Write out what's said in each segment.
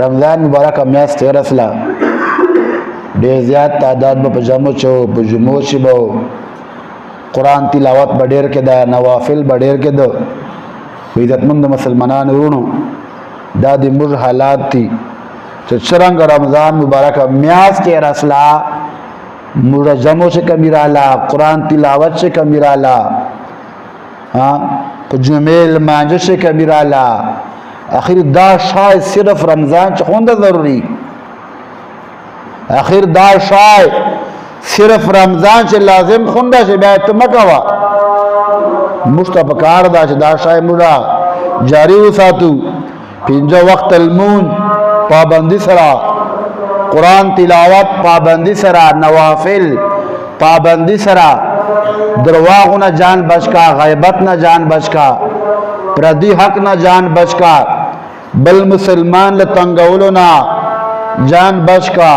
رمضان مبارک میاشت تیر اسلا ډیر زیات تعداد په جمع چو په جمعو شي به قرآن تلاوت به ډیر کې دا نوافل به ډیر کې دو عزتمند مسلمانانو ورونو دا د موږ حالات دي چې څرنګه رمضان مبارک میاشت تیر اسلا موږ جمعو سے کمی رالا قرآن تلاوت سے کمی رالا په جمعې لمانځه سے کمی رالا آخر دا شاید صرف رمضان چه خونده ضروری آخر دا شاید صرف رمضان چه لازم خونده چه بیایت مکوا مشتفکار دا چه دا شاید مورا جاری و ساتو پینجا وقت المون پابندی سرا قرآن تلاوت پابندی سرا نوافل پابندی سرا درواغ نہ جان بچ کا غیبت نہ جان بچ کا پردی حق نہ جان بچ کا بل مسلمان لتنگولو نہ جان بچ کا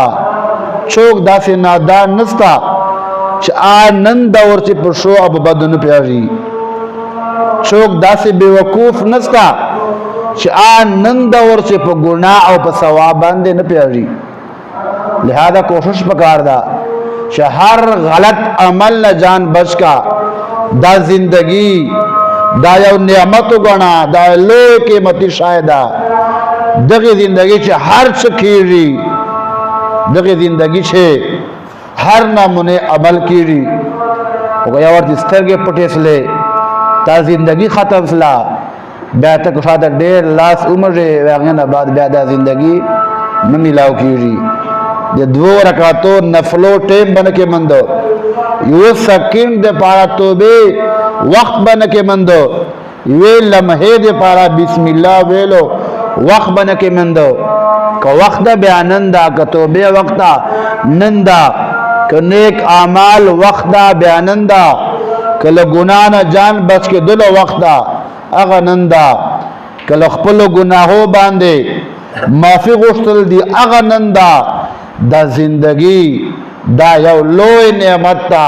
چوک دا سے نادان نستا چھ آنند دور چھ پرشو اب بدن پیاری چوک دا سے بیوقوف نستا چھ آنند دور چھ پر گناہ او پر ثوابان دے نپیاری لہذا کوشش پکار دا چھ ہر غلط عمل نہ جان بچ کا دا زندگی دا یو نعمت گنا دا لوی قیمتی شایدہ دغی زندگی چھ ہر چکیری دغی زندگی چھ ہر نمونے عمل کیری یا ورد استرگے پٹیس لے تا زندگی ختم سلا بیعتا کشادہ دیر لاس عمر واغین بعد بیعتا زندگی ممیلاو کیری دے دو رکعتو نفلو ٹیم بنکے مندو یو سکن دے پارا توبے وقت بنکے مندو یہ لمحے دے پارا بسم اللہ ویلو وقت بنکے مندو کہ وقت بے نندا کہ توبے وقتا نندا کہ نیک اعمال وقتا بے نندا کہ لگنانا جان بچ کے دلو وقتا اغا نندا کہ لخپلو گناہو باندے معافی غشتل دی اغا نندا دا زندگی دا یو لوی نعمت تا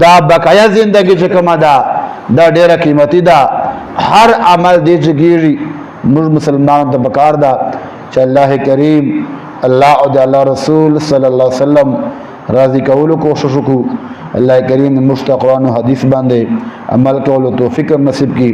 دا بقایا زندگی چکم دا دیر قیمتی دا ہر عمل دی چگیری مسلمان دا بکار دا چا اللہ کریم اللہ او دا اللہ رسول صلی اللہ علیہ وسلم راضی کولو کوشش کو اللہ کریم مشتاق قرآن و حدیث باندے عمل کولو توفیق نصیب کی